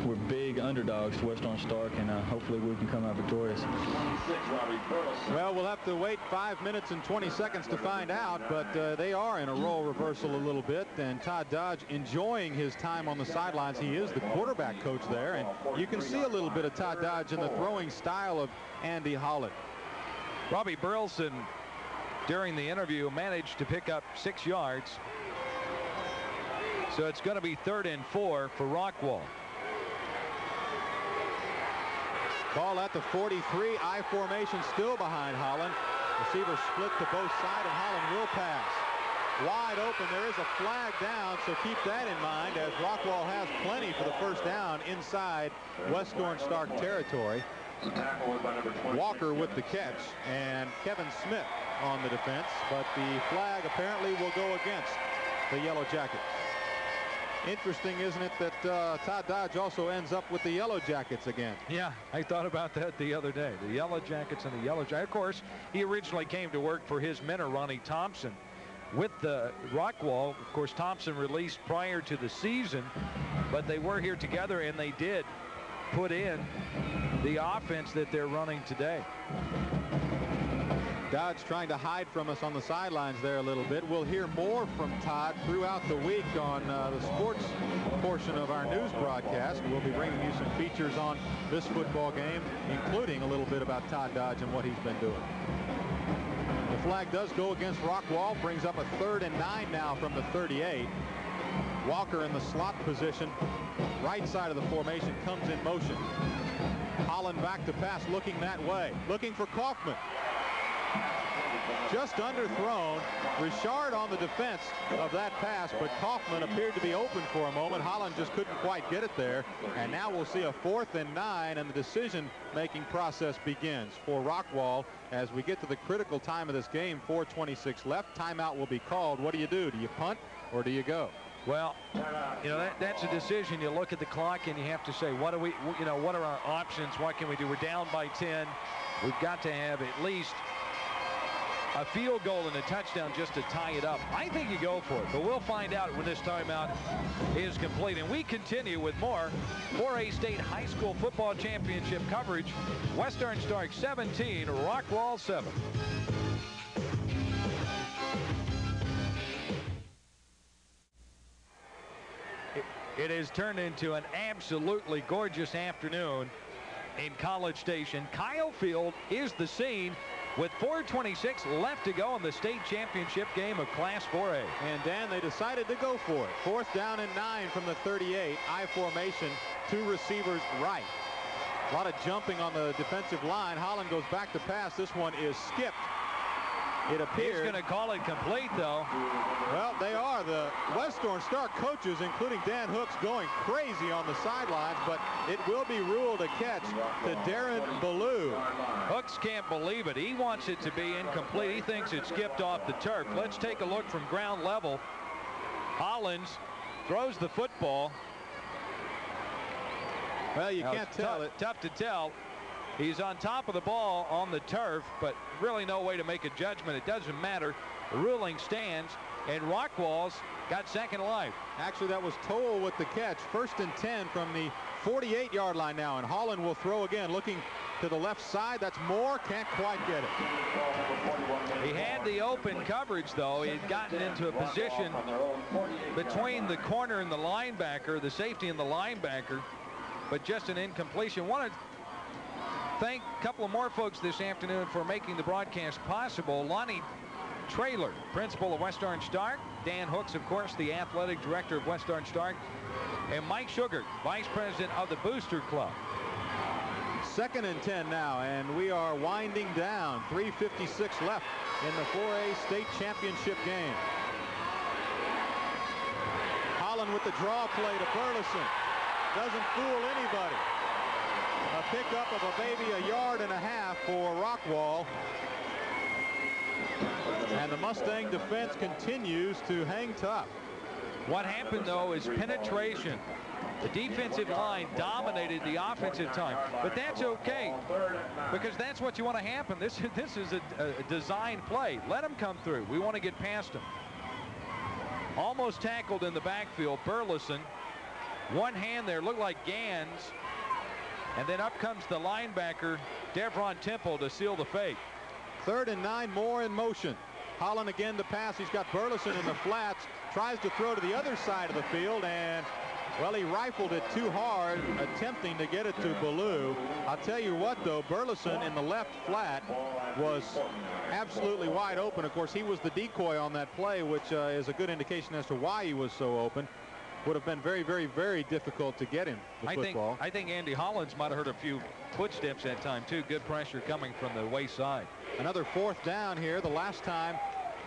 we're big underdogs to West Orange Stark, and hopefully we can come out victorious. Well, we'll have to wait 5 minutes and 20 seconds to find out, but they are in a role reversal a little bit, and Todd Dodge enjoying his time on the sidelines. He is the quarterback coach there, and you can see a little bit of Todd Dodge in the throwing style of Andy Holland. Robbie Burleson, during the interview, managed to pick up 6 yards. So it's going to be 3rd and 4 for Rockwall. Ball at the 43, I formation still behind Holland. Receiver split to both sides, and Holland will pass. Wide open, there is a flag down, so keep that in mind as Rockwall has plenty for the first down inside West Orange Stark territory. Walker with the catch, and Kevin Smith on the defense, but the flag apparently will go against the Yellow Jackets. Interesting, isn't it, that Todd Dodge also ends up with the Yellow Jackets again? Yeah, I thought about that the other day. The Yellow Jackets and the Yellow Jackets. Of course, he originally came to work for his mentor, Ronnie Thompson, with the Rockwall. Of course, Thompson released prior to the season, but they were here together, and they did put in the offense that they're running today. Dodge trying to hide from us on the sidelines there a little bit. We'll hear more from Todd throughout the week on the sports portion of our news broadcast. We'll be bringing you some features on this football game, including a little bit about Todd Dodge and what he's been doing. The flag does go against Rockwall, brings up a 3rd and 9 now from the 38. Walker in the slot position, right side of the formation, comes in motion. Holland back to pass, looking that way, looking for Kaufman. Just underthrown. Richard on the defense of that pass, but Kaufman appeared to be open for a moment. Holland just couldn't quite get it there, and now we'll see a 4th and 9, and the decision-making process begins for Rockwall as we get to the critical time of this game. 4:26 left. Timeout will be called. What do you do? Do you punt or do you go? Well, you know, that's a decision. You look at the clock and you have to say, what do we, you know, what are our options? What can we do? We're down by 10. We've got to have at least a field goal and a touchdown just to tie it up. I think you go for it, but we'll find out when this timeout is complete. And we continue with more 4A State High School Football Championship coverage. West Orange Stark 17, Rockwall 7. It has turned into an absolutely gorgeous afternoon in College Station. Kyle Field is the scene with 4:26 left to go in the state championship game of Class 4A. And Dan, they decided to go for it. 4th down and 9 from the 38. I formation, 2 receivers right. A lot of jumping on the defensive line. Holland goes back to pass. This one is skipped. It appears. He's going to call it complete, though. Well, they are. The West Orange Stark coaches, including Dan Hooks, going crazy on the sidelines, but it will be ruled a catch to Darren Ballou. Hooks can't believe it. He wants it to be incomplete. He thinks it skipped off the turf. Let's take a look from ground level. Hollins throws the football. Well, you can't tell it. Tough to tell. He's on top of the ball on the turf, but really no way to make a judgment. It doesn't matter. The ruling stands, and Rockwall's got second life. Actually, that was Toll with the catch. 1st and 10 from the 48-yard line now, and Holland will throw again, looking to the left side. That's Moore. Can't quite get it. He had the open coverage, though. He had gotten into a position between the corner and the linebacker, the safety and the linebacker, but just an incompletion. Want to thank a couple of more folks this afternoon for making the broadcast possible. Lonnie Traylor, principal of West Orange Stark. Dan Hooks, of course, the athletic director of West Orange Stark. And Mike Sugar, vice president of the Booster Club. 2nd and 10 now, and we are winding down. 3:56 left in the 4A state championship game. Holland with the draw play to Burleson. Doesn't fool anybody. A pickup of a baby 1.5 yards for Rockwall. And the Mustang defense continues to hang tough. What happened, though, is penetration. The defensive line dominated the offensive time, but that's okay because that's what you want to happen. This is a design play. Let them come through. We want to get past them. Almost tackled in the backfield. Burleson One hand there looked like Gans, and then up comes the linebacker Devron Temple to seal the fate. 3rd and 9, more in motion. Holland again to pass. He's got Burleson in the flats, tries to throw to the other side of the field, and well, he rifled it too hard, attempting to get it to Ballou. I'll tell you what, though, Burleson in the left flat was absolutely wide open. Of course, he was the decoy on that play, which is a good indication as to why he was so open. Would have been very, very, very difficult to get him the football. I think Andy Hollins might have heard a few footsteps that time, too. Good pressure coming from the wayside. Another 4th down here. The last time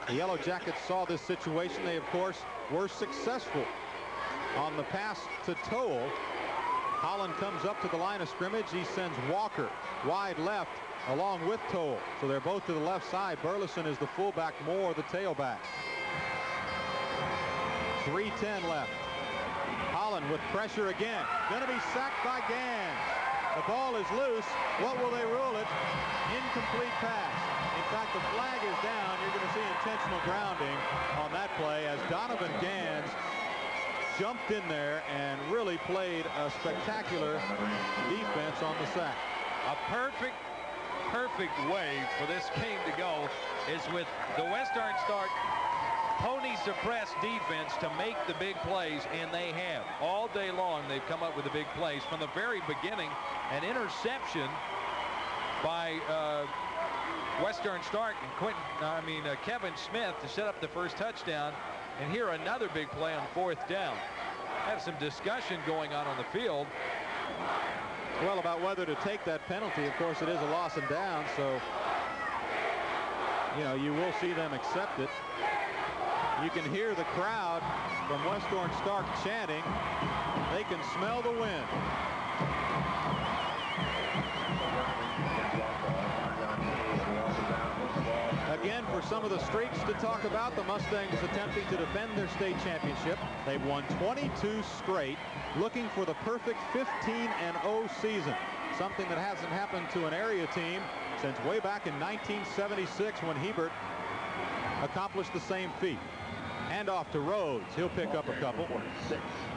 the Yellow Jackets saw this situation, they, of course, were successful. On the pass to Toll, Holland comes up to the line of scrimmage. He sends Walker wide left along with Toll. So they're both to the left side. Burleson is the fullback, Moore the tailback. 3:10 left. Holland with pressure again. Going to be sacked by Gans. The ball is loose. What will they rule it? Incomplete pass. In fact, the flag is down. You're going to see intentional grounding on that play as Donovan Gans jumped in there and really played a spectacular defense on the sack. A perfect way for this game to go is with the West Orange Stark pony suppressed defense to make the big plays, and they have. All day long they've come up with the big plays. From the very beginning, an interception by West Orange Stark and Kevin Smith to set up the first touchdown. And here another big play on 4th down. Have some discussion going on the field. Well, about whether to take that penalty. Of course, it is a loss and down, so you will see them accept it. You can hear the crowd from West Orange Stark chanting. They can smell the wind. Again, for some of the streaks to talk about, the Mustangs attempting to defend their state championship. They've won 22 straight, looking for the perfect 15-0 season, something that hasn't happened to an area team since way back in 1976 when Hebert accomplished the same feat. Hand off to Rhodes. He'll pick up a couple.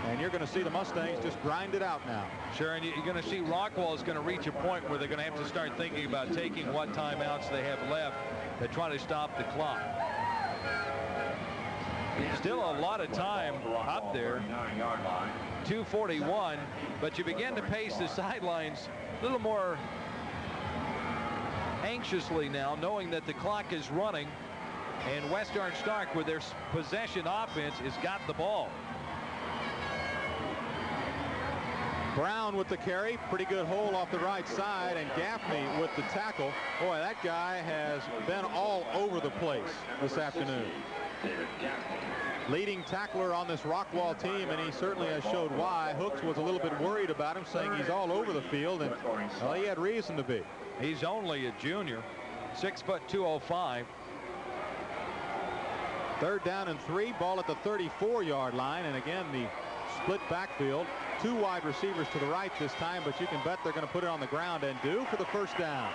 And you're going to see the Mustangs just grind it out now. Sure, and you're going to see Rockwall is going to reach a point where they're going to have to start thinking about taking what timeouts they have left to try to stop the clock. Still a lot of time up there. 2:41, but you begin to pace the sidelines a little more anxiously now, knowing that the clock is running. And West Orange Stark, with their possession offense, has got the ball. Brown with the carry. Pretty good hole off the right side. And Gaffney with the tackle. Boy, that guy has been all over the place this afternoon. Leading tackler on this Rockwall team, and he certainly has showed why. Hooks was a little bit worried about him, saying he's all over the field, and well, he had reason to be. He's only a junior. 6 foot 205. 3rd down and 3. Ball at the 34-yard line. And again, the split backfield. 2 wide receivers to the right this time, but you can bet they're going to put it on the ground and do for the first down.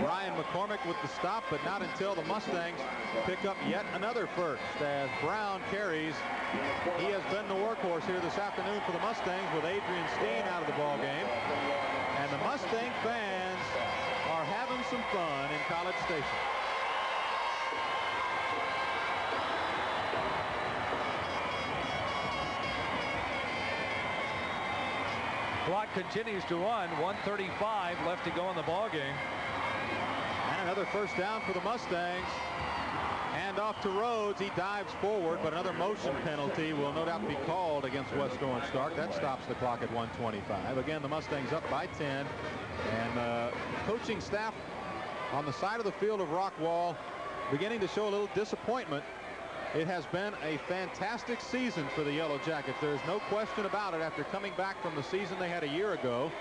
Ryan McCormick with the stop, but not until the Mustangs pick up yet another first as Brown carries. He has been the workhorse here this afternoon for the Mustangs with Adrian Steen out of the ball game. And the Mustang fans are having some fun in College Station. Clock continues to run. 1:35 left to go in the ball game. And another first down for the Mustangs. Hand off to Rhodes. He dives forward, but another motion penalty will no doubt be called against West Orange Stark. That stops the clock at 1:25. Again, the Mustangs up by 10. And coaching staff on the side of the field of Rockwall beginning to show a little disappointment. It has been a fantastic season for the Yellow Jackets. There is no question about it after coming back from the season they had a year ago.